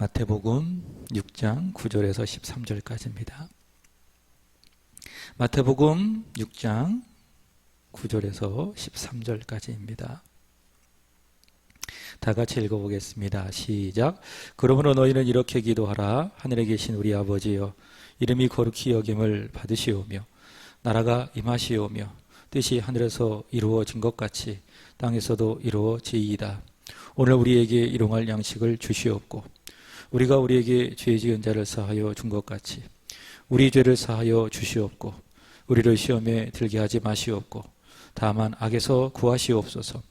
마태복음 6장 9절에서 13절까지입니다. 마태복음 6장 9절에서 13절까지입니다. 다 같이 읽어보겠습니다. 시작. 그러므로 너희는 이렇게 기도하라. 하늘에 계신 우리 아버지여, 이름이 거룩히 여김을 받으시오며 나라가 임하시오며 뜻이 하늘에서 이루어진 것 같이 땅에서도 이루어지이다. 오늘 우리에게 일용할 양식을 주시옵고 우리가 우리에게 죄 지은 자를 사하여 준 것 같이 우리 죄를 사하여 주시옵고 우리를 시험에 들게 하지 마시옵고 다만 악에서 구하시옵소서.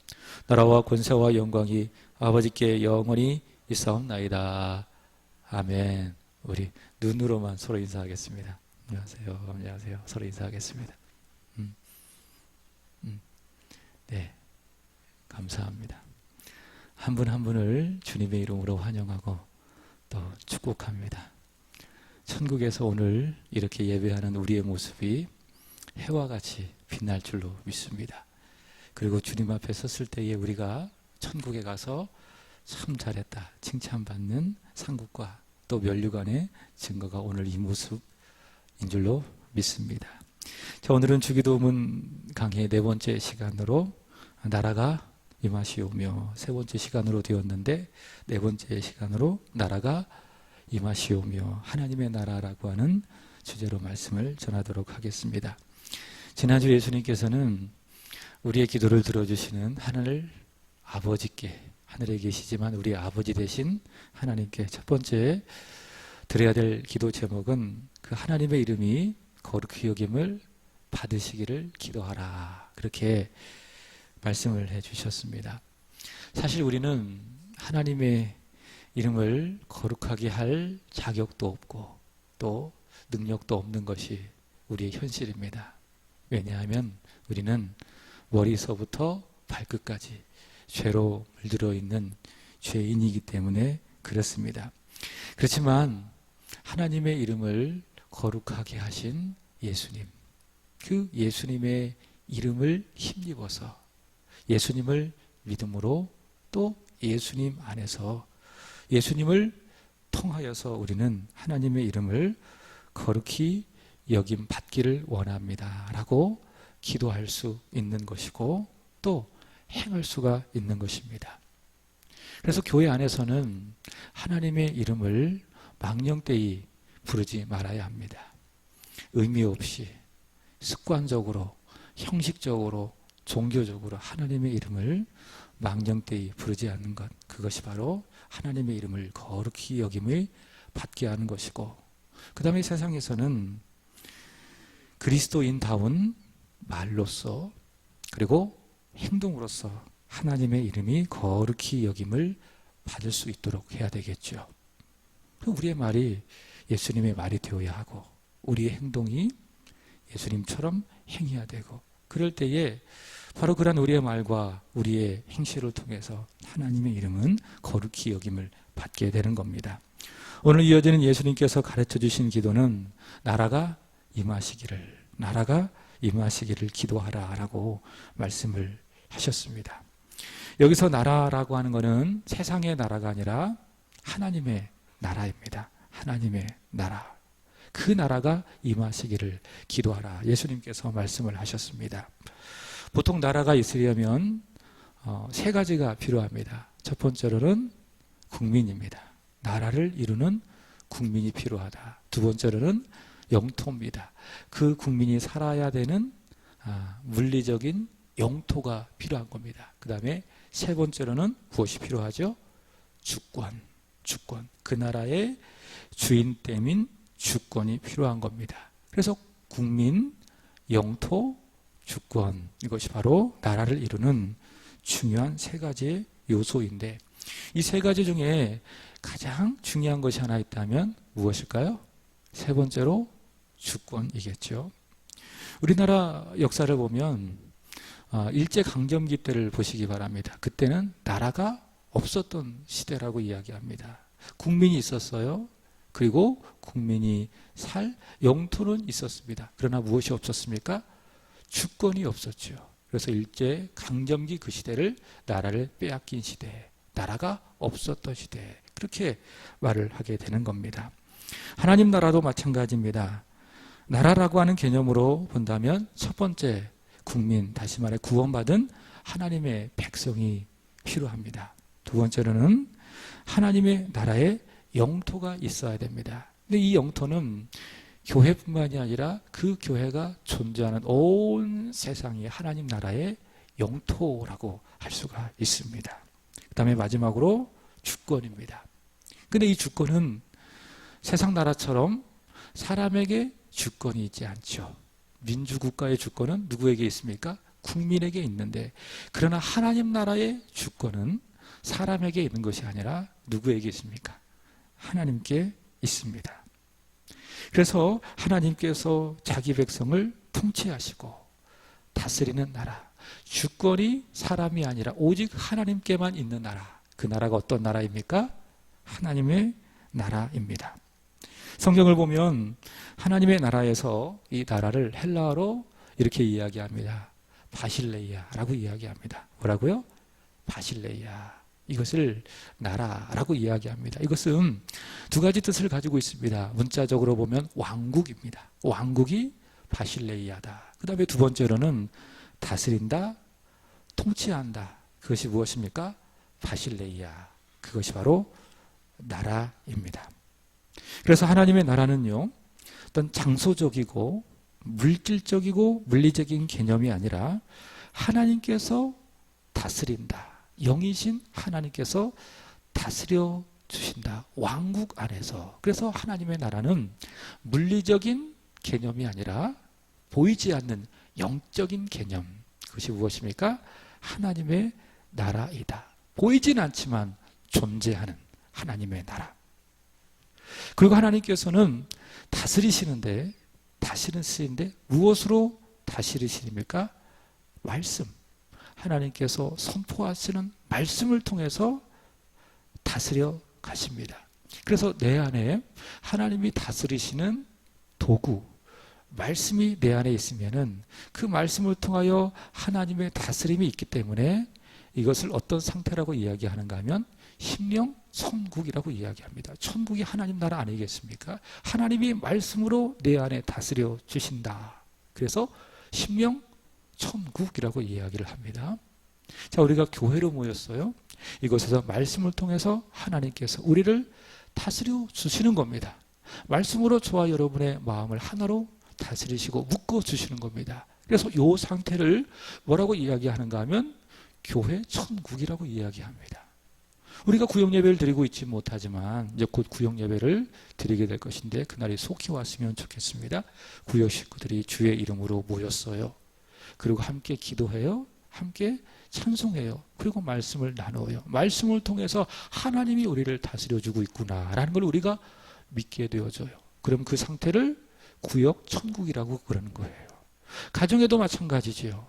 나라와 권세와 영광이 아버지께 영원히 있사옵나이다. 아멘. 우리 눈으로만 서로 인사하겠습니다. 안녕하세요. 안녕하세요. 서로 인사하겠습니다. 네, 감사합니다. 한 분 한 분을 주님의 이름으로 환영하고 또 축복합니다. 천국에서 오늘 이렇게 예배하는 우리의 모습이 해와 같이 빛날 줄로 믿습니다. 그리고 주님 앞에 섰을 때에 우리가 천국에 가서 참 잘했다 칭찬받는 상급과 또 면류관의 증거가 오늘 이 모습인 줄로 믿습니다. 자, 오늘은 주기도문 강의 네 번째 시간으로 나라가 임하시오며 세 번째 시간으로 되었는데 네 번째 시간으로 나라가 임하시오며 하나님의 나라라고 하는 주제로 말씀을 전하도록 하겠습니다. 지난주 예수님께서는 우리의 기도를 들어주시는 하늘 아버지께, 하늘에 계시지만 우리 아버지 되신 하나님께 첫 번째 드려야 될 기도 제목은 그 하나님의 이름이 거룩히 여김을 받으시기를 기도하라, 그렇게 말씀을 해주셨습니다. 사실 우리는 하나님의 이름을 거룩하게 할 자격도 없고 또 능력도 없는 것이 우리의 현실입니다. 왜냐하면 우리는 머리서부터 발끝까지 죄로 물들어 있는 죄인이기 때문에 그렇습니다. 그렇지만 하나님의 이름을 거룩하게 하신 예수님, 그 예수님의 이름을 힘입어서 예수님을 믿음으로 또 예수님 안에서 예수님을 통하여서 우리는 하나님의 이름을 거룩히 여김 받기를 원합니다 라고 기도할 수 있는 것이고 또 행할 수가 있는 것입니다. 그래서 교회 안에서는 하나님의 이름을 망령되이 부르지 말아야 합니다. 의미 없이 습관적으로 형식적으로 종교적으로 하나님의 이름을 망령되이 부르지 않는 것, 그것이 바로 하나님의 이름을 거룩히 여김을 받게 하는 것이고, 그 다음에 세상에서는 그리스도인다운 말로써 그리고 행동으로써 하나님의 이름이 거룩히 여김을 받을 수 있도록 해야 되겠죠. 우리의 말이 예수님의 말이 되어야 하고 우리의 행동이 예수님처럼 행해야 되고, 그럴 때에 바로 그런 우리의 말과 우리의 행실을 통해서 하나님의 이름은 거룩히 여김을 받게 되는 겁니다. 오늘 이어지는 예수님께서 가르쳐 주신 기도는 나라가 임하시기를, 나라가 임하시기를 기도하라 라고 말씀을 하셨습니다. 여기서 나라라고 하는 것은 세상의 나라가 아니라 하나님의 나라입니다. 하나님의 나라, 그 나라가 임하시기를 기도하라, 예수님께서 말씀을 하셨습니다. 보통 나라가 있으려면 세 가지가 필요합니다. 첫 번째로는 국민입니다. 나라를 이루는 국민이 필요하다. 두 번째로는 영토입니다. 그 국민이 살아야 되는 물리적인 영토가 필요한 겁니다. 그 다음에 세 번째로는 무엇이 필요하죠? 주권. 그 나라의 주인됨인 주권이 필요한 겁니다. 그래서 국민, 영토, 주권, 이것이 바로 나라를 이루는 중요한 세 가지의 요소인데, 이 세 가지 중에 가장 중요한 것이 하나 있다면 무엇일까요? 세 번째로 주권이겠죠. 우리나라 역사를 보면 일제강점기 때를 보시기 바랍니다. 그때는 나라가 없었던 시대라고 이야기합니다. 국민이 있었어요. 그리고 국민이 살 영토는 있었습니다. 그러나 무엇이 없었습니까? 주권이 없었죠. 그래서 일제 강점기 그 시대를 나라를 빼앗긴 시대, 나라가 없었던 시대. 그렇게 말을 하게 되는 겁니다. 하나님 나라도 마찬가지입니다. 나라라고 하는 개념으로 본다면 첫 번째 국민, 다시 말해 구원받은 하나님의 백성이 필요합니다. 두 번째로는 하나님의 나라에 영토가 있어야 됩니다. 근데 이 영토는 교회뿐만이 아니라 그 교회가 존재하는 온 세상이 하나님 나라의 영토라고 할 수가 있습니다. 그 다음에 마지막으로 주권입니다. 근데 이 주권은 세상 나라처럼 사람에게 주권이 있지 않죠. 민주국가의 주권은 누구에게 있습니까? 국민에게 있는데, 그러나 하나님 나라의 주권은 사람에게 있는 것이 아니라 누구에게 있습니까? 하나님께 있습니다. 그래서 하나님께서 자기 백성을 통치하시고 다스리는 나라, 주권이 사람이 아니라 오직 하나님께만 있는 나라, 그 나라가 어떤 나라입니까? 하나님의 나라입니다. 성경을 보면 하나님의 나라에서 이 나라를 헬라어로 이렇게 이야기합니다. 바실레이아라고 이야기합니다. 뭐라고요? 바실레이아. 이것을 나라라고 이야기합니다. 이것은 두 가지 뜻을 가지고 있습니다. 문자적으로 보면 왕국입니다. 왕국이 바실레이아다. 그 다음에 두 번째로는 다스린다, 통치한다. 그것이 무엇입니까? 바실레이아. 그것이 바로 나라입니다. 그래서 하나님의 나라는요, 어떤 장소적이고 물질적이고 물리적인 개념이 아니라 하나님께서 다스린다. 영이신 하나님께서 다스려 주신다. 왕국 안에서. 그래서 하나님의 나라는 물리적인 개념이 아니라 보이지 않는 영적인 개념. 그것이 무엇입니까? 하나님의 나라이다. 보이진 않지만 존재하는 하나님의 나라. 그리고 하나님께서는 다스리시는데, 다스리시는데 무엇으로 다스리십니까? 말씀. 하나님께서 선포하시는 말씀을 통해서 다스려 가십니다. 그래서 내 안에 하나님이 다스리시는 도구, 말씀이 내 안에 있으면은 그 말씀을 통하여 하나님의 다스림이 있기 때문에 이것을 어떤 상태라고 이야기하는가 하면 심령 천국이라고 이야기합니다. 천국이 하나님 나라 아니겠습니까? 하나님이 말씀으로 내 안에 다스려 주신다. 그래서 심령 천국이라고 이야기를 합니다. 자, 우리가 교회로 모였어요. 이곳에서 말씀을 통해서 하나님께서 우리를 다스려 주시는 겁니다. 말씀으로 저와 여러분의 마음을 하나로 다스리시고 묶어 주시는 겁니다. 그래서 이 상태를 뭐라고 이야기하는가 하면 교회 천국이라고 이야기합니다. 우리가 구역 예배를 드리고 있지 못하지만 이제 곧 구역 예배를 드리게 될 것인데 그날이 속히 왔으면 좋겠습니다. 구역 식구들이 주의 이름으로 모였어요. 그리고 함께 기도해요. 함께 찬송해요. 그리고 말씀을 나누어요. 말씀을 통해서 하나님이 우리를 다스려주고 있구나라는 걸 우리가 믿게 되어져요. 그럼 그 상태를 구역 천국이라고 그러는 거예요. 가정에도 마찬가지지요.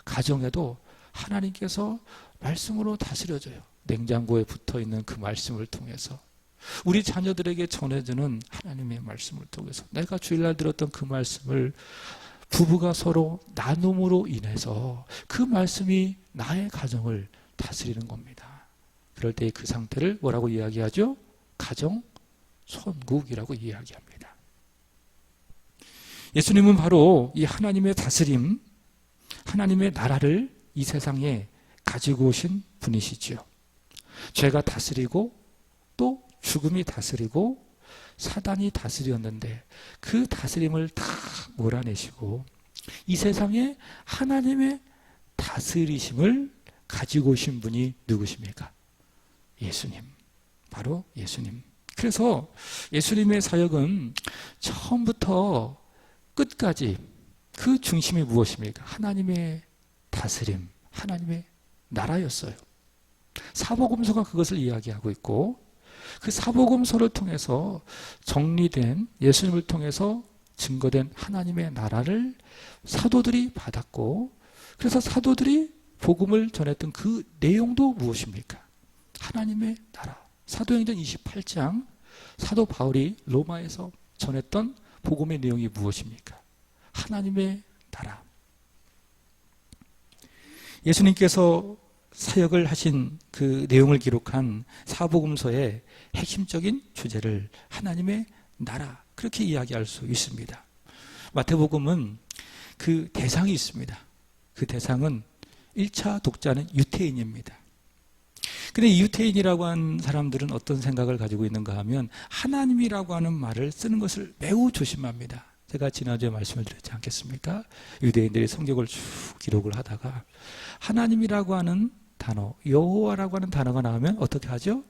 가정에도 하나님께서 말씀으로 다스려져요. 냉장고에 붙어있는 그 말씀을 통해서 우리 자녀들에게 전해주는 하나님의 말씀을 통해서 내가 주일날 들었던 그 말씀을 부부가 서로 나눔으로 인해서 그 말씀이 나의 가정을 다스리는 겁니다. 그럴 때 그 상태를 뭐라고 이야기하죠? 가정 천국이라고 이야기합니다. 예수님은 바로 이 하나님의 다스림, 하나님의 나라를 이 세상에 가지고 오신 분이시죠. 죄가 다스리고 또 죽음이 다스리고 사단이 다스렸는데 그 다스림을 다 몰아내시고 이 세상에 하나님의 다스리심을 가지고 오신 분이 누구십니까? 예수님. 바로 예수님. 그래서 예수님의 사역은 처음부터 끝까지 그 중심이 무엇입니까? 하나님의 다스림, 하나님의 나라였어요. 사복음서가 그것을 이야기하고 있고 그 사복음서를 통해서 정리된 예수님을 통해서 증거된 하나님의 나라를 사도들이 받았고 그래서 사도들이 복음을 전했던 그 내용도 무엇입니까? 하나님의 나라. 사도행전 28장 사도 바울이 로마에서 전했던 복음의 내용이 무엇입니까? 하나님의 나라. 예수님께서 사역을 하신 그 내용을 기록한 사복음서의 핵심적인 주제를 하나님의 나라, 그렇게 이야기할 수 있습니다. 마태복음은 그 대상이 있습니다. 그 대상은 1차 독자는 유태인입니다. 근데 이 유태인이라고 하는 사람들은 어떤 생각을 가지고 있는가 하면 하나님이라고 하는 말을 쓰는 것을 매우 조심합니다. 제가 지난주에 말씀을 드렸지 않겠습니까? 유대인들이 성경을 쭉 기록을 하다가 하나님이라고 하는 단어, 여호와라고 하는 단어가 나오면 어떻게 하죠?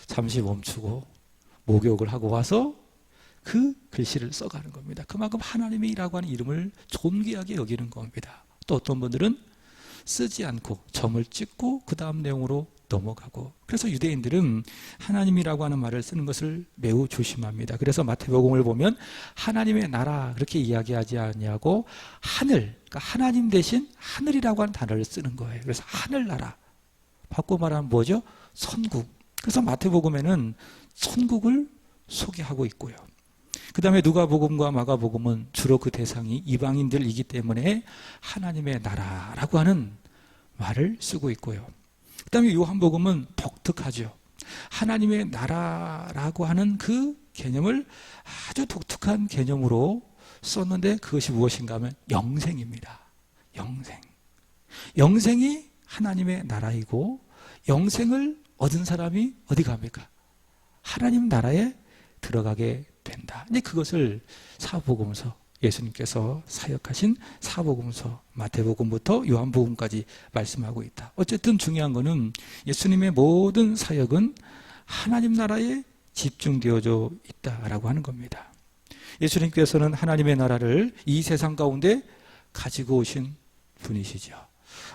잠시 멈추고 목욕을 하고 와서 그 글씨를 써가는 겁니다. 그만큼 하나님이라고 하는 이름을 존귀하게 여기는 겁니다. 또 어떤 분들은 쓰지 않고 점을 찍고 그 다음 내용으로 넘어가고, 그래서 유대인들은 하나님이라고 하는 말을 쓰는 것을 매우 조심합니다. 그래서 마태복음을 보면 하나님의 나라 그렇게 이야기하지 않냐고 하늘, 그러니까 하나님 대신 하늘이라고 하는 단어를 쓰는 거예요. 그래서 하늘나라, 바꿔 말하면 뭐죠? 천국. 그래서 마태복음에는 천국을 소개하고 있고요. 그 다음에 누가복음과 마가복음은 주로 그 대상이 이방인들이기 때문에 하나님의 나라라고 하는 말을 쓰고 있고요. 그 다음에 요한복음은 독특하죠. 하나님의 나라라고 하는 그 개념을 아주 독특한 개념으로 썼는데 그것이 무엇인가 하면 영생입니다. 영생. 영생이 하나님의 나라이고 영생을 얻은 사람이 어디 갑니까? 하나님 나라에 들어가게 된다. 이제 그것을 사복음서, 예수님께서 사역하신 사복음서, 마태복음부터 요한복음까지 말씀하고 있다. 어쨌든 중요한 것은 예수님의 모든 사역은 하나님 나라에 집중되어져 있다라고 하는 겁니다. 예수님께서는 하나님의 나라를 이 세상 가운데 가지고 오신 분이시죠.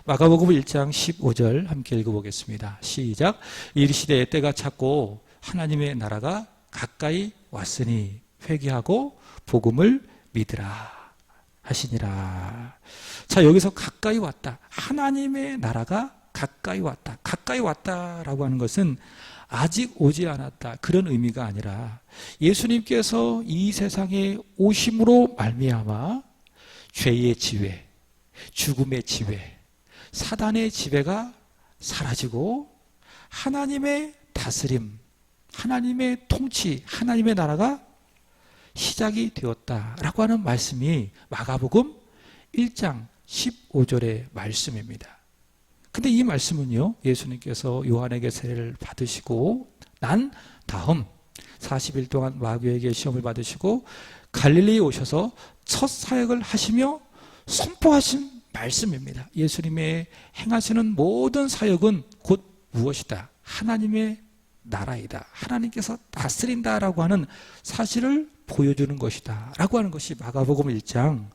마가복음 1장 15절 함께 읽어보겠습니다. 시작. 이르시되 때가 찼고 하나님의 나라가 가까이 왔으니 회개하고 복음을 믿으라 하시니라. 자, 여기서 가까이 왔다. 하나님의 나라가 가까이 왔다. 가까이 왔다라고 하는 것은 아직 오지 않았다, 그런 의미가 아니라 예수님께서 이 세상에 오심으로 말미암아 죄의 지배, 죽음의 지배, 사단의 지배가 사라지고 하나님의 다스림, 하나님의 통치, 하나님의 나라가 시작이 되었다라고 하는 말씀이 마가복음 1장 15절의 말씀입니다. 근데 이 말씀은요, 예수님께서 요한에게 세례를 받으시고 난 다음 40일 동안 마귀에게 시험을 받으시고 갈릴리에 오셔서 첫 사역을 하시며 선포하신 말씀입니다. 예수님의 행하시는 모든 사역은 곧 무엇이다? 하나님의 나라이다. 하나님께서 다스린다라고 하는 사실을 보여주는 것이다 라고 하는 것이 마가복음 1장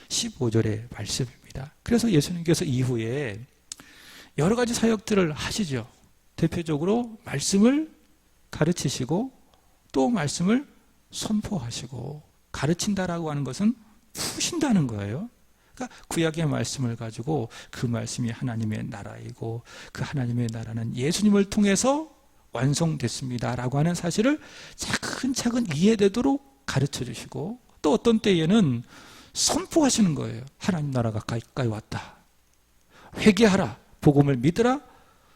15절의 말씀입니다. 그래서 예수님께서 이후에 여러 가지 사역들을 하시죠. 대표적으로 말씀을 가르치시고 또 말씀을 선포하시고, 가르친다라고 하는 것은 푸신다는 거예요. 그러니까 구약의 말씀을 가지고 그 말씀이 하나님의 나라이고 그 하나님의 나라는 예수님을 통해서 완성됐습니다 라고 하는 사실을 차근차근 이해되도록 가르쳐 주시고, 또 어떤 때에는 선포하시는 거예요. 하나님 나라가 가까이 왔다. 회개하라. 복음을 믿으라.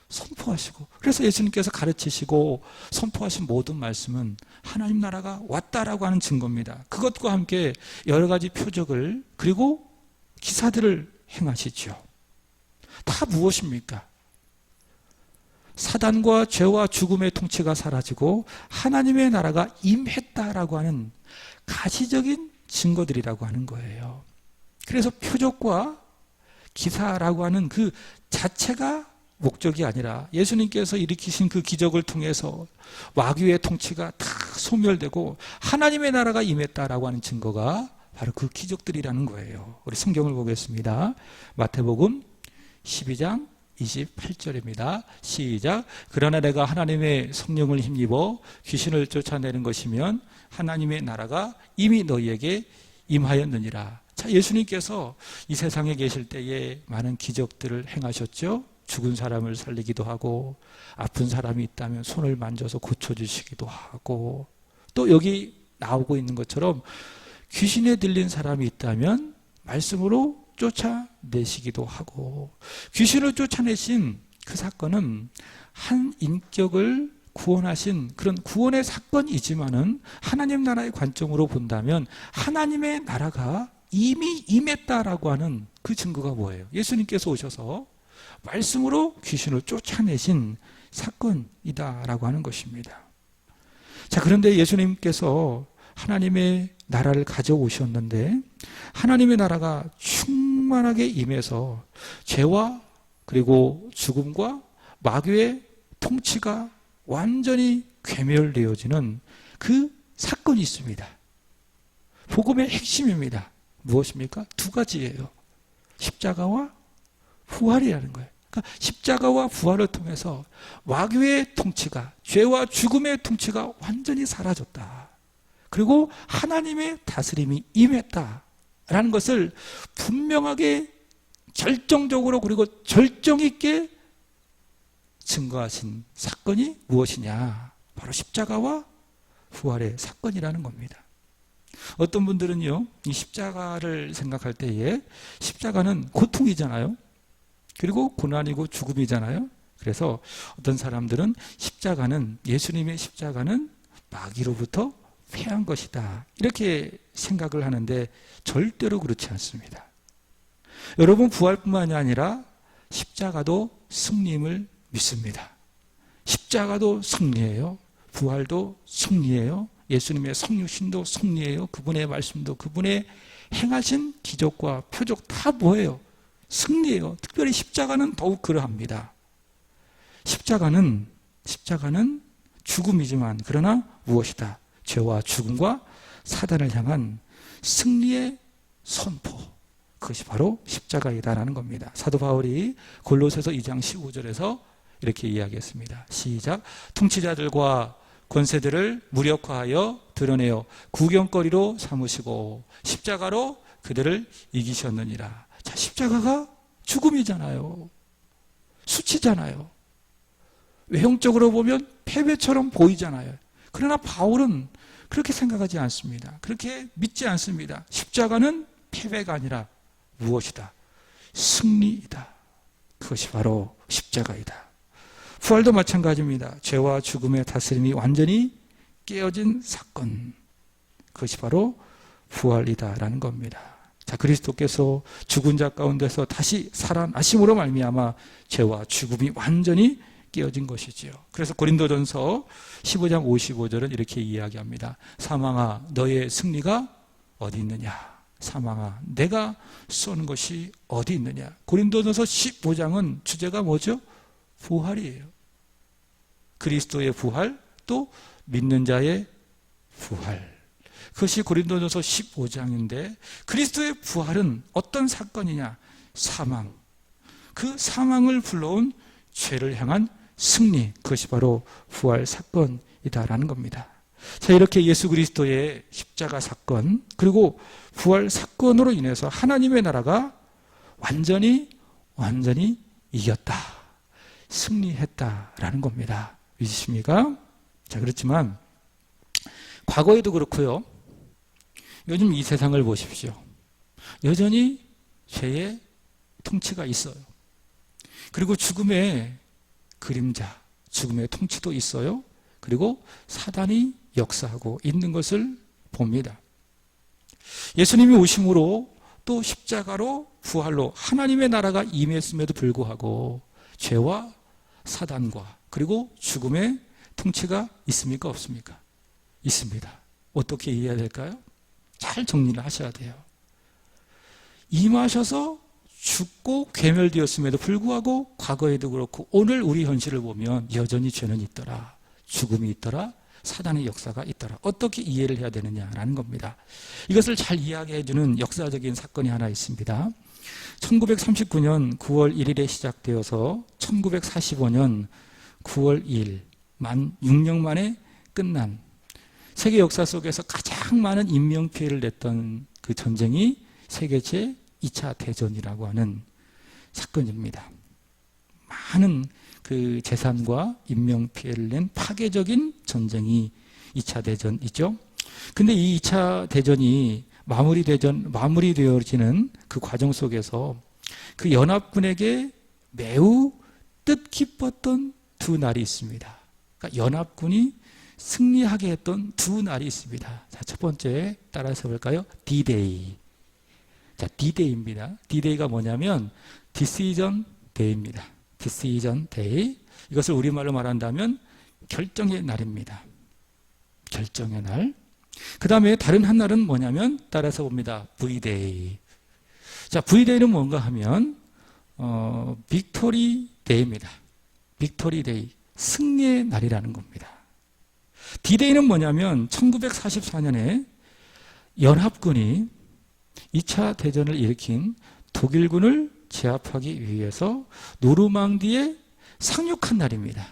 선포하시고, 그래서 예수님께서 가르치시고 선포하신 모든 말씀은 하나님 나라가 왔다라고 하는 증거입니다. 그것과 함께 여러 가지 표적을 그리고 기사들을 행하시죠. 다 무엇입니까? 사단과 죄와 죽음의 통치가 사라지고 하나님의 나라가 임했다라고 하는 가시적인 증거들이라고 하는 거예요. 그래서 표적과 기사라고 하는 그 자체가 목적이 아니라 예수님께서 일으키신 그 기적을 통해서 마귀의 통치가 다 소멸되고 하나님의 나라가 임했다라고 하는 증거가 바로 그 기적들이라는 거예요. 우리 성경을 보겠습니다. 마태복음 12장 28절입니다. 시작. 그러나 내가 하나님의 성령을 힘입어 귀신을 쫓아내는 것이면 하나님의 나라가 이미 너희에게 임하였느니라. 자, 예수님께서 이 세상에 계실 때에 많은 기적들을 행하셨죠. 죽은 사람을 살리기도 하고, 아픈 사람이 있다면 손을 만져서 고쳐주시기도 하고, 또 여기 나오고 있는 것처럼 귀신에 들린 사람이 있다면 말씀으로 쫓아내시기도 하고, 귀신을 쫓아내신 그 사건은 한 인격을 구원하신 그런 구원의 사건이지만은 하나님 나라의 관점으로 본다면 하나님의 나라가 이미 임했다라고 하는 그 증거가 뭐예요? 예수님께서 오셔서 말씀으로 귀신을 쫓아내신 사건이다라고 하는 것입니다. 자, 그런데 예수님께서 하나님의 나라를 가져오셨는데 하나님의 나라가 충만하게 임해서 죄와 그리고 죽음과 마귀의 통치가 완전히 괴멸되어지는 그 사건이 있습니다. 복음의 핵심입니다. 무엇입니까? 두 가지예요. 십자가와 부활이라는 거예요. 그러니까 십자가와 부활을 통해서 마귀의 통치가, 죄와 죽음의 통치가 완전히 사라졌다. 그리고 하나님의 다스림이 임했다라는 것을 분명하게 결정적으로 그리고 절정 있게 증거하신 사건이 무엇이냐? 바로 십자가와 부활의 사건이라는 겁니다. 어떤 분들은요, 이 십자가를 생각할 때에 십자가는 고통이잖아요. 그리고 고난이고 죽음이잖아요. 그래서 어떤 사람들은 십자가는, 예수님의 십자가는 마귀로부터 패한 것이다, 이렇게 생각을 하는데 절대로 그렇지 않습니다. 여러분, 부활뿐만이 아니라 십자가도 승리임을 믿습니다. 십자가도 승리예요. 부활도 승리예요. 예수님의 성육신도 승리예요. 그분의 말씀도, 그분의 행하신 기적과 표적 다 뭐예요? 승리예요. 특별히 십자가는 더욱 그러합니다. 십자가는 죽음이지만 그러나 무엇이다? 죄와 죽음과 사단을 향한 승리의 선포, 그것이 바로 십자가이다라는 겁니다. 사도 바울이 골로새서 2장 15절에서 이렇게 이야기했습니다. 시작. 통치자들과 권세들을 무력화하여 드러내어 구경거리로 삼으시고 십자가로 그들을 이기셨느니라. 자, 십자가가 죽음이잖아요. 수치잖아요. 외형적으로 보면 패배처럼 보이잖아요. 그러나 바울은 그렇게 생각하지 않습니다. 그렇게 믿지 않습니다. 십자가는 패배가 아니라 무엇이다? 승리이다. 그것이 바로 십자가이다. 부활도 마찬가지입니다. 죄와 죽음의 다스림이 완전히 깨어진 사건, 그것이 바로 부활이다라는 겁니다. 자, 그리스도께서 죽은 자 가운데서 다시 살아나심으로 말미암아 죄와 죽음이 완전히 깨어진 것이지요. 그래서 고린도전서 15장 55절은 이렇게 이야기합니다. 사망아, 너의 승리가 어디 있느냐? 사망아, 내가 쏘는 것이 어디 있느냐? 고린도전서 15장은 주제가 뭐죠? 부활이에요. 그리스도의 부활, 또 믿는 자의 부활. 그것이 고린도전서 15장인데 그리스도의 부활은 어떤 사건이냐? 사망. 그 사망을 불러온 죄를 향한 승리, 그것이 바로 부활 사건이다라는 겁니다. 자, 이렇게 예수 그리스도의 십자가 사건 그리고 부활 사건으로 인해서 하나님의 나라가 완전히 이겼다, 승리했다라는 겁니다. 믿으십니까? 자, 그렇지만 과거에도 그렇고요, 요즘 이 세상을 보십시오. 여전히 죄의 통치가 있어요. 그리고 죽음의 그림자, 죽음의 통치도 있어요. 그리고 사단이 역사하고 있는 것을 봅니다. 예수님이 오심으로 또 십자가로 부활로 하나님의 나라가 임했음에도 불구하고 죄와 사단과 그리고 죽음의 통치가 있습니까? 없습니까? 있습니다. 어떻게 이해해야 될까요? 잘 정리를 하셔야 돼요. 임하셔서 죽고 괴멸되었음에도 불구하고 과거에도 그렇고 오늘 우리 현실을 보면 여전히 죄는 있더라, 죽음이 있더라, 사단의 역사가 있더라. 어떻게 이해를 해야 되느냐라는 겁니다. 이것을 잘 이야기해 주는 역사적인 사건이 하나 있습니다. 1939년 9월 1일에 시작되어서 1945년 9월 2일, 만 6년 만에 끝난 세계 역사 속에서 가장 많은 인명피해를 냈던 그 전쟁이 세계 제2차 대전이라고 하는 사건입니다. 많은 그 재산과 인명피해를 낸 파괴적인 전쟁이 2차 대전이죠. 근데 이 2차 대전이 마무리되어지는 그 과정 속에서 그 연합군에게 매우 뜻깊었던 두 날이 있습니다. 그러니까 연합군이 승리하게 했던 두 날이 있습니다. 자, 첫 번째 따라서 볼까요? D-Day. 자, D-Day입니다. D-Day가 뭐냐면 Decision Day입니다. Decision Day. 이것을 우리말로 말한다면 결정의 날입니다. 결정의 날. 그 다음에 다른 한 날은 뭐냐면 따라서 봅니다. V-Day. 자, V-Day는 뭔가 하면 빅토리 데이입니다. 빅토리 데이. 승리의 날이라는 겁니다. D-Day는 뭐냐면 1944년에 연합군이 2차 대전을 일으킨 독일군을 제압하기 위해서 노르망디에 상륙한 날입니다.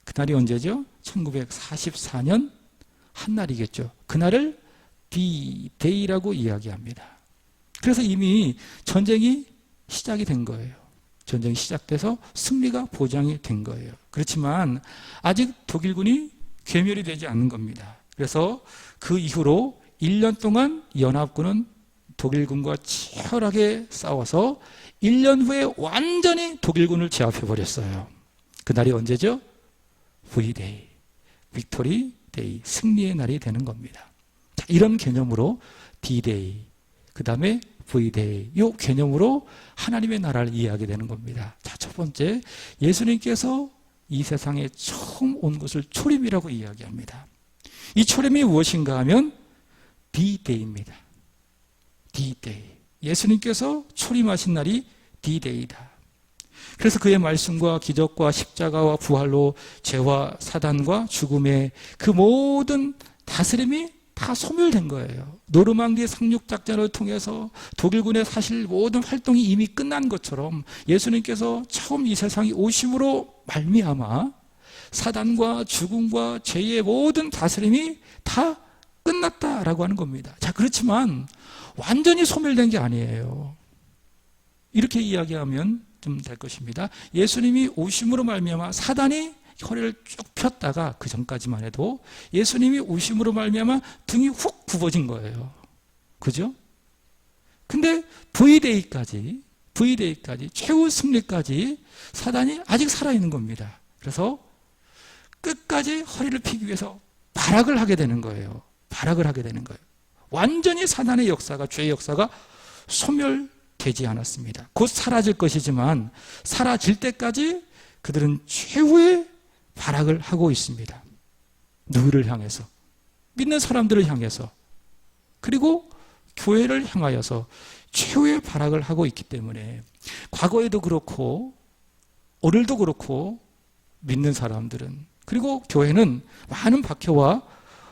그날이 언제죠? 1944년 한날이겠죠. 그날을 D-Day라고 이야기합니다. 그래서 이미 전쟁이 시작이 된 거예요. 전쟁이 시작돼서 승리가 보장이 된 거예요. 그렇지만 아직 독일군이 괴멸이 되지 않는 겁니다. 그래서 그 이후로 1년 동안 연합군은 독일군과 치열하게 싸워서 1년 후에 완전히 독일군을 제압해버렸어요. 그날이 언제죠? V-Day, 빅토리 데이, 승리의 날이 되는 겁니다. 자, 이런 개념으로 D-Day, 그 다음에 V-Day, 이 개념으로 하나님의 나라를 이해하게 되는 겁니다. 자, 첫 번째, 예수님께서 이 세상에 처음 온 것을 초림이라고 이야기합니다. 이 초림이 무엇인가 하면 D-Day입니다. D-Day. 예수님께서 초림하신 날이 D-Day이다. 그래서 그의 말씀과 기적과 십자가와 부활로 죄와 사단과 죽음의 그 모든 다스림이 다 소멸된 거예요. 노르망디 상륙작전을 통해서 독일군의 사실 모든 활동이 이미 끝난 것처럼 예수님께서 처음 이 세상에 오심으로 말미암아 사단과 죽음과 죄의 모든 다스림이 다 끝났다라고 하는 겁니다. 자, 그렇지만 완전히 소멸된 게 아니에요. 이렇게 이야기하면 좀 될 것입니다. 예수님이 오심으로 말미암아 사단이 허리를 쭉 폈다가 그 전까지만 해도 예수님이 오심으로 말미암아 등이 훅 굽어진 거예요. 그죠? 근데 V-Day까지 최후 승리까지 사단이 아직 살아있는 겁니다. 그래서 끝까지 허리를 펴기 위해서 발악을 하게 되는 거예요. 발악을 하게 되는 거예요. 완전히 사단의 역사가, 죄의 역사가 소멸되지 않았습니다. 곧 사라질 것이지만 사라질 때까지 그들은 최후의 발악을 하고 있습니다. 누구를 향해서? 믿는 사람들을 향해서. 그리고 교회를 향하여서 최후의 발악을 하고 있기 때문에 과거에도 그렇고 오늘도 그렇고 믿는 사람들은, 그리고 교회는 많은 박해와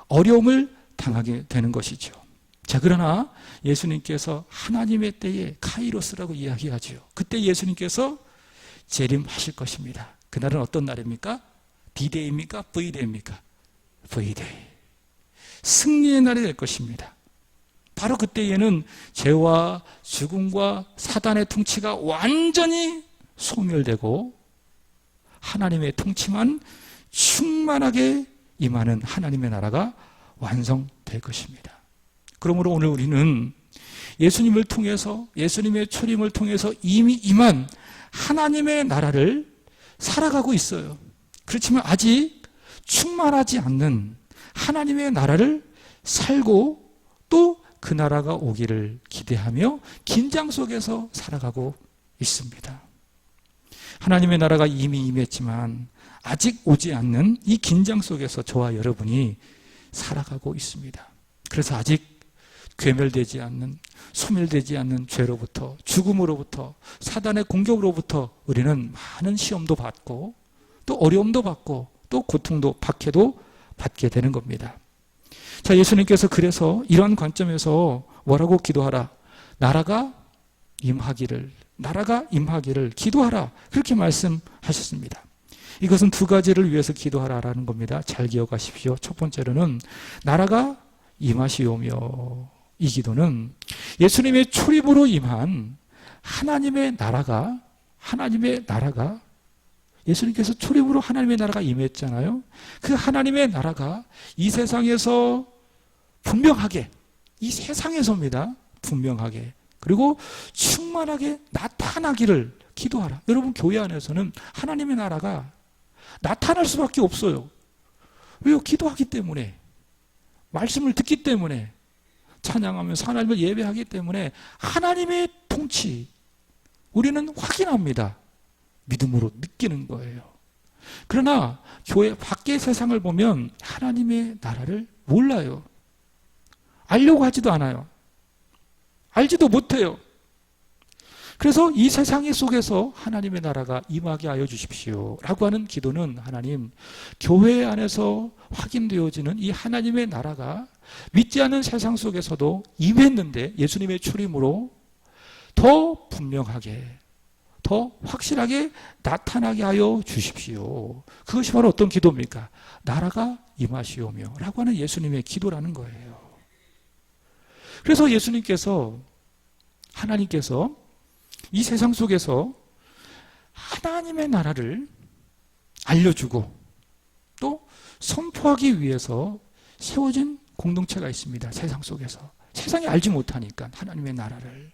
어려움을 당하게 되는 것이죠. 자, 그러나 예수님께서 하나님의 때에 카이로스라고 이야기하죠. 그때 예수님께서 재림하실 것입니다. 그날은 어떤 날입니까? D-Day입니까? V-Day입니까? V-Day. 승리의 날이 될 것입니다. 바로 그때에는 죄와 죽음과 사단의 통치가 완전히 소멸되고 하나님의 통치만 충만하게 임하는 하나님의 나라가 완성될 것입니다. 그러므로 오늘 우리는 예수님을 통해서, 예수님의 초림을 통해서 이미 임한 하나님의 나라를 살아가고 있어요. 그렇지만 아직 충만하지 않는 하나님의 나라를 살고 또 그 나라가 오기를 기대하며 긴장 속에서 살아가고 있습니다. 하나님의 나라가 이미 임했지만 아직 오지 않는 이 긴장 속에서 저와 여러분이 살아가고 있습니다. 그래서 아직 괴멸되지 않는, 소멸되지 않는 죄로부터, 죽음으로부터, 사단의 공격으로부터 우리는 많은 시험도 받고 또 어려움도 받고 또 고통도, 박해도 받게 되는 겁니다. 자, 예수님께서 그래서 이러한 관점에서 뭐라고 기도하라? 나라가 임하기를 기도하라. 그렇게 말씀하셨습니다. 이것은 두 가지를 위해서 기도하라라는 겁니다. 잘 기억하십시오. 첫 번째로는 나라가 임하시오며, 이 기도는 예수님의 초림으로 임한 하나님의 나라가 예수님께서 초림으로 하나님의 나라가 임했잖아요. 그 하나님의 나라가 이 세상에서 분명하게, 이 세상에서입니다. 분명하게, 그리고 충만하게 나타나기를 기도하라. 여러분, 교회 안에서는 하나님의 나라가 나타날 수밖에 없어요. 왜요? 기도하기 때문에, 말씀을 듣기 때문에, 찬양하면서 하나님을 예배하기 때문에 하나님의 통치, 우리는 확인합니다. 믿음으로 느끼는 거예요. 그러나 교회 밖의 세상을 보면 하나님의 나라를 몰라요. 알려고 하지도 않아요. 알지도 못해요. 그래서 이 세상 속에서 하나님의 나라가 임하게 하여 주십시오 라고 하는 기도는, 하나님, 교회 안에서 확인되어지는 이 하나님의 나라가 믿지 않는 세상 속에서도 임했는데 예수님의 출임으로 더 분명하게, 더 확실하게 나타나게 하여 주십시오. 그것이 바로 어떤 기도입니까? 나라가 임하시오며 라고 하는 예수님의 기도라는 거예요. 그래서 예수님께서, 하나님께서 이 세상 속에서 하나님의 나라를 알려주고 또 선포하기 위해서 세워진 공동체가 있습니다. 세상 속에서. 세상이 알지 못하니까 하나님의 나라를.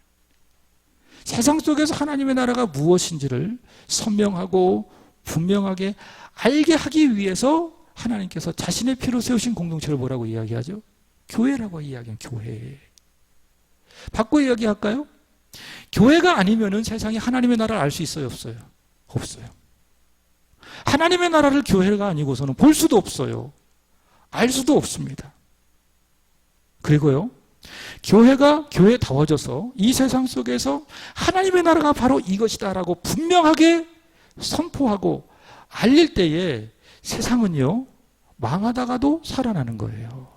세상 속에서 하나님의 나라가 무엇인지를 선명하고 분명하게 알게 하기 위해서 하나님께서 자신의 피로 세우신 공동체를 뭐라고 이야기하죠? 교회라고 이야기한 교회. 바꿔 이야기할까요? 교회가 아니면은 세상에 하나님의 나라를 알 수 있어요, 없어요? 없어요. 하나님의 나라를 교회가 아니고서는 볼 수도 없어요. 알 수도 없습니다. 그리고요, 교회가 교회다워져서 이 세상 속에서 하나님의 나라가 바로 이것이다라고 분명하게 선포하고 알릴 때에 세상은요, 망하다가도 살아나는 거예요.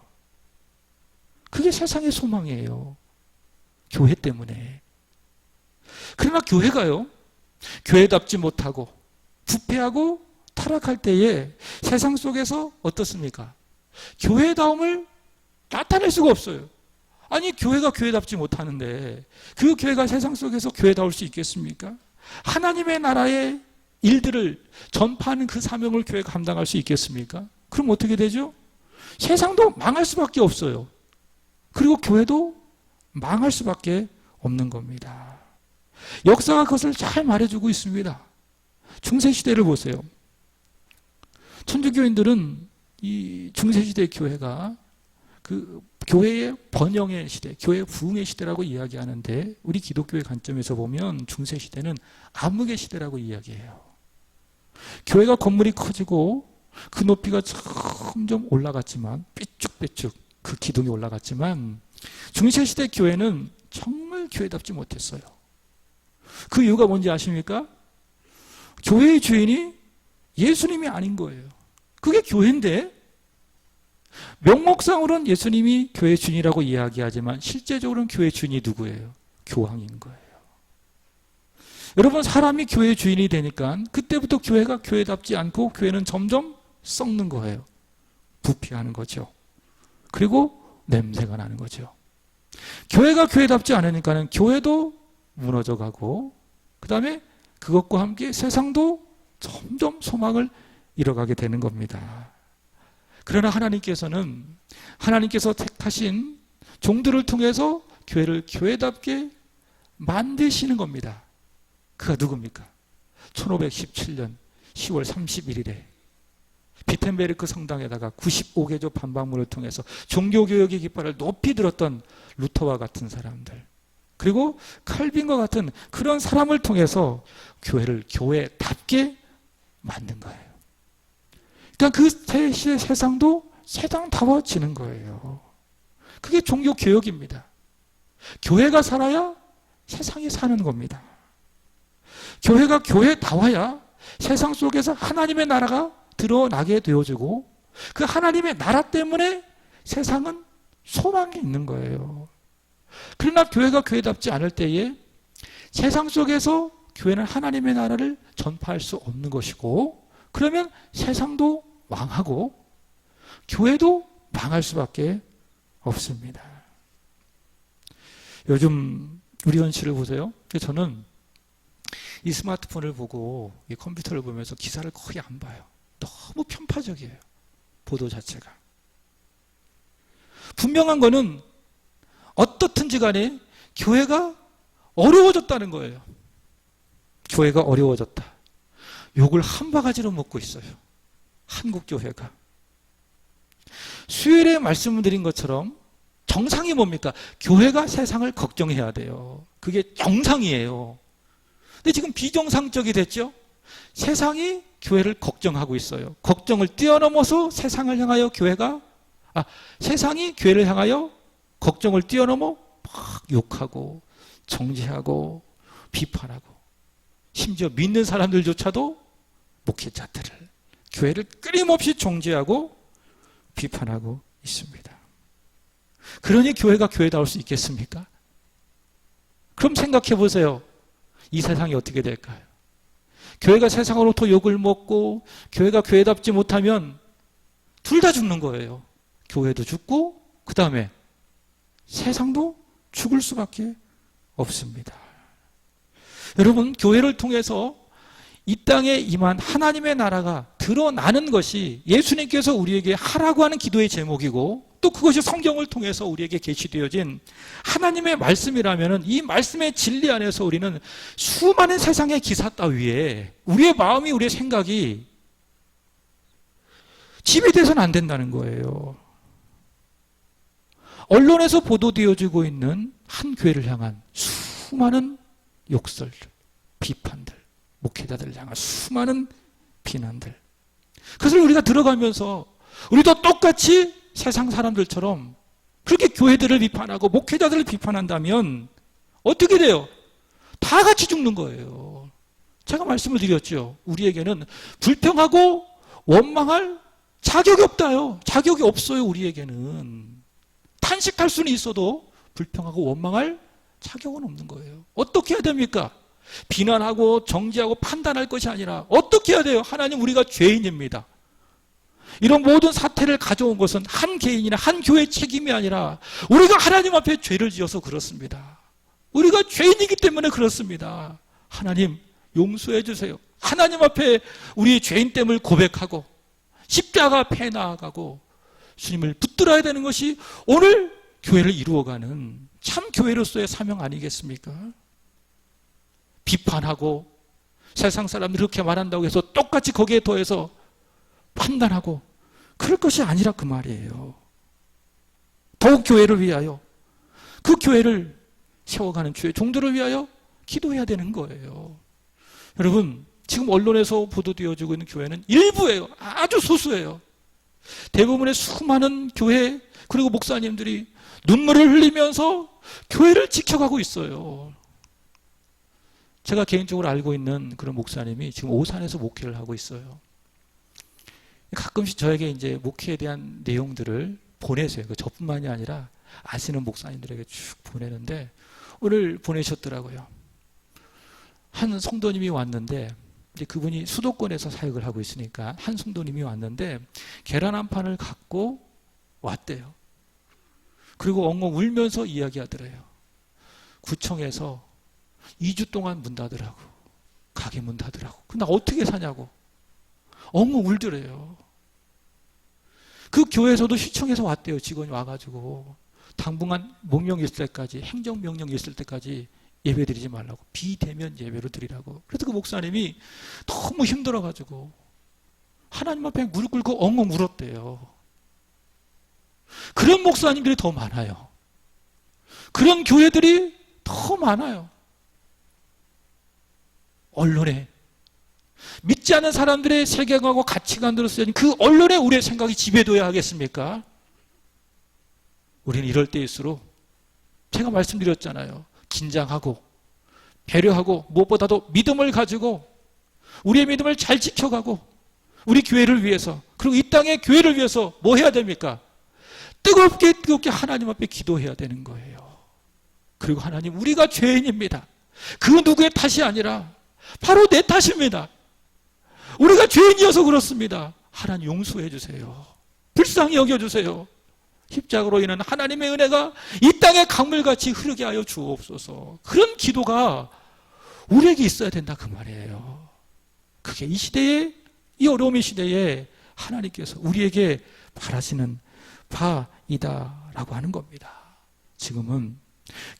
그게 세상의 소망이에요. 교회 때문에. 그러나 교회가요, 교회답지 못하고 부패하고 타락할 때에 세상 속에서 어떻습니까? 교회다움을 나타낼 수가 없어요. 아니, 교회가 교회답지 못하는데 그 교회가 세상 속에서 교회다울 수 있겠습니까? 하나님의 나라의 일들을 전파하는 그 사명을 교회가 감당할 수 있겠습니까? 그럼 어떻게 되죠? 세상도 망할 수밖에 없어요. 그리고 교회도 망할 수밖에 없는 겁니다. 역사가 그것을 잘 말해주고 있습니다. 중세시대를 보세요. 천주교인들은 이 중세시대 교회가 그 교회의 번영의 시대, 교회의 부흥의 시대라고 이야기하는데, 우리 기독교의 관점에서 보면 중세시대는 암흑의 시대라고 이야기해요. 교회가 건물이 커지고 그 높이가 점점 올라갔지만, 삐쭉삐쭉 그 기둥이 올라갔지만, 중세시대 교회는 정말 교회답지 못했어요. 그 이유가 뭔지 아십니까? 교회의 주인이 예수님이 아닌 거예요. 그게 교회인데, 명목상으로는 예수님이 교회 주인이라고 이야기하지만 실제적으로는 교회 주인이 누구예요? 교황인 거예요. 여러분, 사람이 교회 주인이 되니까 그때부터 교회가 교회답지 않고 교회는 점점 썩는 거예요. 부패하는 거죠. 그리고 냄새가 나는 거죠. 교회가 교회답지 않으니까는 교회도 무너져가고, 그 다음에 그것과 함께 세상도 점점 소망을 잃어가게 되는 겁니다. 그러나 하나님께서 택하신 종들을 통해서 교회를 교회답게 만드시는 겁니다. 그가 누굽니까? 1517년 10월 31일에 비텐베르크 성당에다가 95개조 반박문을 통해서 종교개혁의 깃발을 높이 들었던 루터와 같은 사람들, 그리고 칼빈과 같은 그런 사람을 통해서 교회를 교회답게 만든 거예요. 그러니까 그 세상도 세상다워지는 거예요. 그게 종교개혁입니다. 교회가 살아야 세상이 사는 겁니다. 교회가 교회다워야 세상 속에서 하나님의 나라가 드러나게 되어지고, 그 하나님의 나라 때문에 세상은 소망이 있는 거예요. 그러나 교회가 교회답지 않을 때에 세상 속에서 교회는 하나님의 나라를 전파할 수 없는 것이고, 그러면 세상도 망하고 교회도 망할 수밖에 없습니다. 요즘 우리 현실을 보세요. 저는 이 스마트폰을 보고 이 컴퓨터를 보면서 기사를 거의 안 봐요. 너무 편파적이에요, 보도 자체가. 분명한 거는 어떻든지 간에 교회가 어려워졌다는 거예요. 교회가 어려워졌다. 욕을 한 바가지로 먹고 있어요. 한국 교회가. 수요일에 말씀드린 것처럼 정상이 뭡니까? 교회가 세상을 걱정해야 돼요. 그게 정상이에요. 근데 지금 비정상적이 됐죠? 세상이 교회를 걱정하고 있어요. 걱정을 뛰어넘어서 세상을 향하여 세상이 교회를 향하여 걱정을 뛰어넘어 막 욕하고 정죄하고 비판하고, 심지어 믿는 사람들조차도 목회자들을, 교회를 끊임없이 정죄하고 비판하고 있습니다. 그러니 교회가 교회다울 수 있겠습니까? 그럼 생각해 보세요. 이 세상이 어떻게 될까요? 교회가 세상으로부터 욕을 먹고 교회가 교회답지 못하면 둘 다 죽는 거예요. 교회도 죽고 그 다음에 세상도 죽을 수밖에 없습니다. 여러분, 교회를 통해서 이 땅에 임한 하나님의 나라가 드러나는 것이 예수님께서 우리에게 하라고 하는 기도의 제목이고, 또 그것이 성경을 통해서 우리에게 계시되어진 하나님의 말씀이라면, 이 말씀의 진리 안에서 우리는 수많은 세상의 기사 따위에 우리의 마음이, 우리의 생각이 지배돼서는 안 된다는 거예요. 언론에서 보도되어지고 있는 한 교회를 향한 수많은 욕설, 비판들, 목회자들을 향한 수많은 비난들, 그것을 우리가 들어가면서 우리도 똑같이 세상 사람들처럼 그렇게 교회들을 비판하고 목회자들을 비판한다면 어떻게 돼요? 다 같이 죽는 거예요. 제가 말씀을 드렸죠. 우리에게는 불평하고 원망할 자격이 없다요. 자격이 없어요. 우리에게는 탄식할 수는 있어도 불평하고 원망할 자격은 없는 거예요. 어떻게 해야 됩니까? 비난하고 정죄하고 판단할 것이 아니라 어떻게 해야 돼요? 하나님, 우리가 죄인입니다. 이런 모든 사태를 가져온 것은 한 개인이나 한 교회의 책임이 아니라 우리가 하나님 앞에 죄를 지어서 그렇습니다. 우리가 죄인이기 때문에 그렇습니다. 하나님, 용서해 주세요. 하나님 앞에 우리의 죄인됨을 고백하고 십자가 앞에 나아가고 주님을 붙들어야 되는 것이 오늘 교회를 이루어가는 참 교회로서의 사명 아니겠습니까? 비판하고 세상 사람들이 그렇게 말한다고 해서 똑같이 거기에 더해서 판단하고 그럴 것이 아니라 그 말이에요. 더욱 교회를 위하여, 그 교회를 세워가는 주의 종들을 위하여 기도해야 되는 거예요. 여러분, 지금 언론에서 보도되어지고 있는 교회는 일부예요. 아주 소수예요. 대부분의 수많은 교회 그리고 목사님들이 눈물을 흘리면서 교회를 지켜가고 있어요. 제가 개인적으로 알고 있는 그런 목사님이 지금 오산에서 목회를 하고 있어요. 가끔씩 저에게 이제 목회에 대한 내용들을 보내세요. 저뿐만이 아니라 아시는 목사님들에게 쭉 보내는데, 오늘 보내셨더라고요. 한 성도님이 왔는데, 이제 그분이 수도권에서 사역을 하고 있으니까 한 성도님이 왔는데 계란 한 판을 갖고 왔대요. 그리고 엉엉 울면서 이야기하더래요. 구청에서 2주 동안 문 닫으라고, 가게 문 닫으라고. 근데 어떻게 사냐고 엉엉 울더래요. 그 교회에서도 시청에서 왔대요. 직원이 와가지고 당분간 명령 있을 때까지, 행정명령 있을 때까지 예배 드리지 말라고, 비대면 예배로 드리라고. 그래서 그 목사님이 너무 힘들어가지고 하나님 앞에 무릎 꿇고 엉엉 울었대요. 그런 목사님들이 더 많아요. 그런 교회들이 더 많아요. 언론에 믿지 않는 사람들의 세계관과 가치관으로 쓰여진 그 언론에 우리의 생각이 지배되어야 하겠습니까? 우리는 이럴 때일수록, 제가 말씀드렸잖아요. 긴장하고 배려하고 무엇보다도 믿음을 가지고 우리의 믿음을 잘 지켜가고 우리 교회를 위해서, 그리고 이 땅의 교회를 위해서 뭐 해야 됩니까? 뜨겁게 하나님 앞에 기도해야 되는 거예요. 그리고 하나님, 우리가 죄인입니다. 그 누구의 탓이 아니라 바로 내 탓입니다. 우리가 죄인이어서 그렇습니다. 하나님, 용서해 주세요. 불쌍히 여겨주세요. 십자가로 인한 하나님의 은혜가 이 땅에 강물같이 흐르게 하여 주옵소서. 그런 기도가 우리에게 있어야 된다, 그 말이에요. 그게 이 시대에, 이 어려움의 시대에 하나님께서 우리에게 바라시는 바이다라고 하는 겁니다. 지금은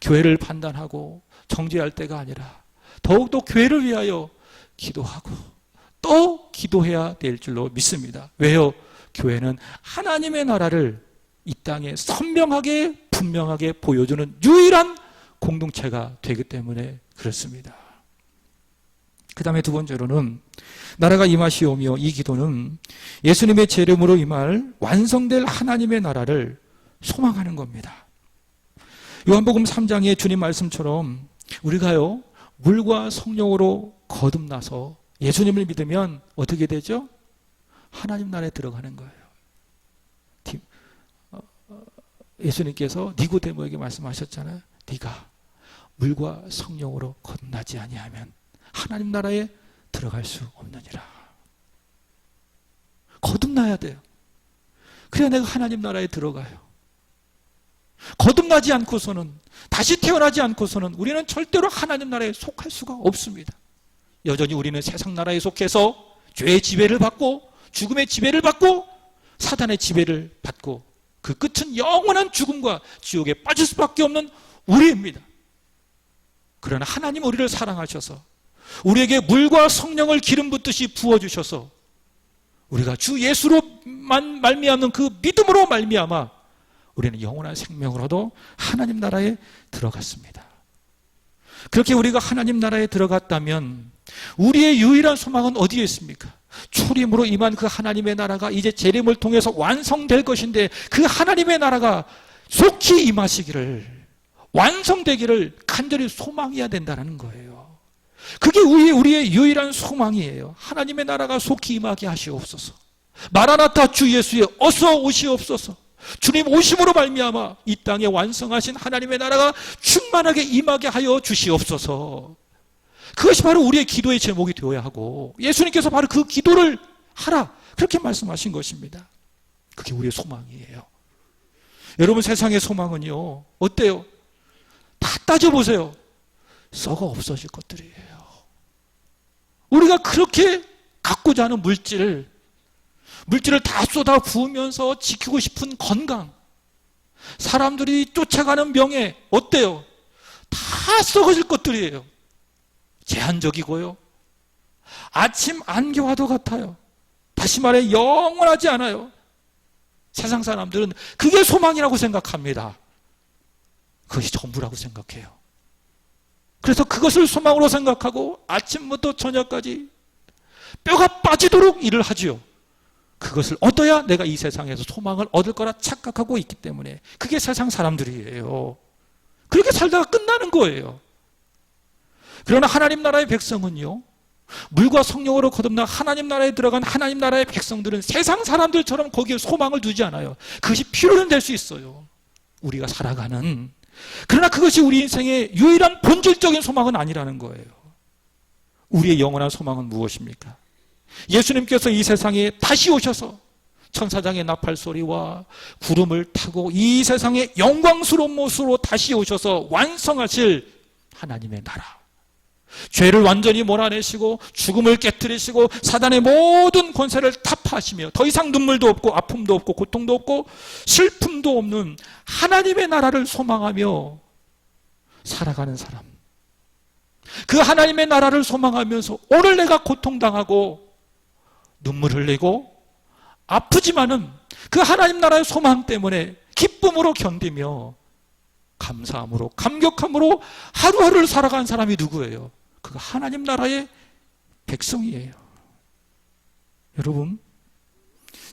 교회를 판단하고 정죄할 때가 아니라 더욱더 교회를 위하여 기도하고 또 기도해야 될 줄로 믿습니다. 왜요? 교회는 하나님의 나라를 이 땅에 선명하게 분명하게 보여주는 유일한 공동체가 되기 때문에 그렇습니다. 그 다음에 두 번째로는 나라가 임하시오며, 이 기도는 예수님의 재림으로 임할 완성될 하나님의 나라를 소망하는 겁니다. 요한복음 3장의 주님 말씀처럼 우리가요 물과 성령으로 거듭나서 예수님을 믿으면 어떻게 되죠? 하나님 나라에 들어가는 거예요. 예수님께서 니고데모에게 말씀하셨잖아요. 네가 물과 성령으로 거듭나지 아니하면 하나님 나라에 들어갈 수 없느니라. 거듭나야 돼요. 그래야 내가 하나님 나라에 들어가요. 거듭나지 않고서는, 다시 태어나지 않고서는 우리는 절대로 하나님 나라에 속할 수가 없습니다. 여전히 우리는 세상 나라에 속해서 죄의 지배를 받고 죽음의 지배를 받고 사단의 지배를 받고 그 끝은 영원한 죽음과 지옥에 빠질 수밖에 없는 우리입니다. 그러나 하나님 우리를 사랑하셔서 우리에게 물과 성령을 기름 붓듯이 부어주셔서 우리가 주 예수로만 말미암는 그 믿음으로 말미암아 우리는 영원한 생명을 얻어 하나님 나라에 들어갔습니다. 그렇게 우리가 하나님 나라에 들어갔다면 우리의 유일한 소망은 어디에 있습니까? 초림으로 임한 그 하나님의 나라가 이제 재림을 통해서 완성될 것인데, 그 하나님의 나라가 속히 임하시기를, 완성되기를 간절히 소망해야 된다는 거예요. 그게 우리의 유일한 소망이에요. 하나님의 나라가 속히 임하게 하시옵소서. 마라나타 주 예수의 어서 오시옵소서. 주님 오심으로 말미암아 이 땅에 완성하신 하나님의 나라가 충만하게 임하게 하여 주시옵소서. 그것이 바로 우리의 기도의 제목이 되어야 하고, 예수님께서 바로 그 기도를 하라 그렇게 말씀하신 것입니다. 그게 우리의 소망이에요. 여러분, 세상의 소망은요 어때요? 다 따져보세요. 썩어 없어질 것들이에요. 우리가 그렇게 갖고자 하는 물질을 다 쏟아 부으면서 지키고 싶은 건강, 사람들이 쫓아가는 명예, 어때요? 다 썩어질 것들이에요. 제한적이고요, 아침 안개와도 같아요. 다시 말해 영원하지 않아요. 세상 사람들은 그게 소망이라고 생각합니다. 그것이 전부라고 생각해요. 그래서 그것을 소망으로 생각하고 아침부터 저녁까지 뼈가 빠지도록 일을 하지요. 그것을 얻어야 내가 이 세상에서 소망을 얻을 거라 착각하고 있기 때문에 그게 세상 사람들이에요. 그렇게 살다가 끝나는 거예요. 그러나 하나님 나라의 백성은요, 물과 성령으로 거듭나 하나님 나라에 들어간 하나님 나라의 백성들은 세상 사람들처럼 거기에 소망을 두지 않아요. 그것이 필요는 될 수 있어요, 우리가 살아가는. 그러나 그것이 우리 인생의 유일한 본질적인 소망은 아니라는 거예요. 우리의 영원한 소망은 무엇입니까? 예수님께서 이 세상에 다시 오셔서 천사장의 나팔 소리와 구름을 타고 이 세상의 영광스러운 모습으로 다시 오셔서 완성하실 하나님의 나라, 죄를 완전히 몰아내시고 죽음을 깨뜨리시고 사단의 모든 권세를 타파하시며 더 이상 눈물도 없고 아픔도 없고 고통도 없고 슬픔도 없는 하나님의 나라를 소망하며 살아가는 사람, 그 하나님의 나라를 소망하면서 오늘 내가 고통당하고 눈물 흘리고 아프지만은 그 하나님 나라의 소망 때문에 기쁨으로 견디며 감사함으로 감격함으로 하루하루를 살아가는 사람이 누구예요? 그가 하나님 나라의 백성이에요. 여러분,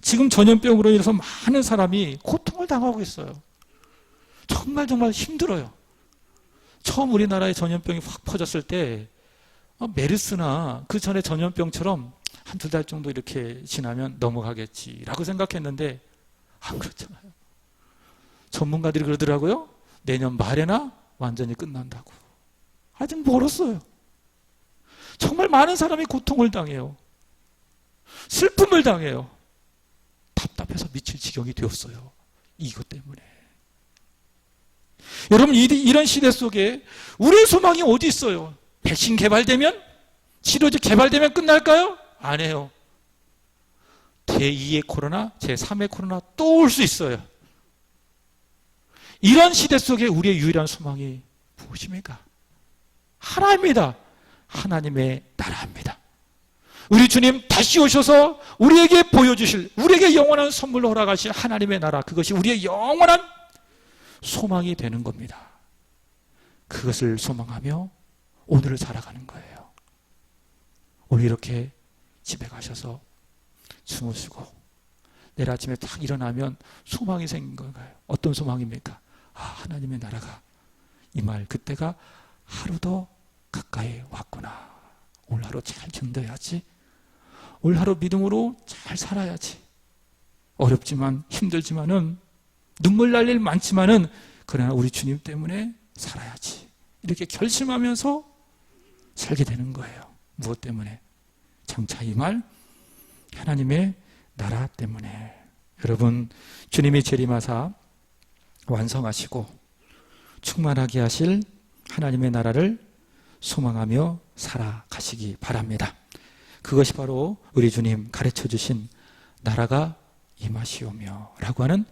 지금 전염병으로 인해서 많은 사람이 고통을 당하고 있어요. 정말 힘들어요. 처음 우리나라에 전염병이 확 퍼졌을 때 메르스나 그 전에 전염병처럼 한 두 달 정도 이렇게 지나면 넘어가겠지라고 생각했는데 안 그렇잖아요. 전문가들이 그러더라고요. 내년 말에나 완전히 끝난다고. 아직 멀었어요. 정말 많은 사람이 고통을 당해요. 슬픔을 당해요. 답답해서 미칠 지경이 되었어요. 이것 때문에. 여러분, 이런 시대 속에 우리의 소망이 어디 있어요? 백신 개발되면? 치료제 개발되면 끝날까요? 아니에요. 제2의 코로나, 제3의 코로나 또 올 수 있어요. 이런 시대 속에 우리의 유일한 소망이 무엇입니까? 하나입니다. 하나님의 나라입니다. 우리 주님 다시 오셔서 우리에게 보여주실, 우리에게 영원한 선물로 허락하실 하나님의 나라, 그것이 우리의 영원한 소망이 되는 겁니다. 그것을 소망하며 오늘을 살아가는 거예요. 오늘 이렇게 집에 가셔서 주무시고 내일 아침에 딱 일어나면 소망이 생긴 건가요? 어떤 소망입니까? 하나님의 나라가 임할 그때가 하루 더 가까이 왔구나. 오늘 하루 잘 견뎌야지. 오늘 하루 믿음으로 잘 살아야지. 어렵지만 힘들지만은 눈물 날 일 많지만은 그러나 우리 주님 때문에 살아야지. 이렇게 결심하면서 살게 되는 거예요. 무엇 때문에? 장차 임할 하나님의 나라 때문에. 여러분, 주님이 재림하사 완성하시고 충만하게 하실 하나님의 나라를 소망하며 살아가시기 바랍니다. 그것이 바로 우리 주님 가르쳐 주신 나라가 임하시오며 라고 하는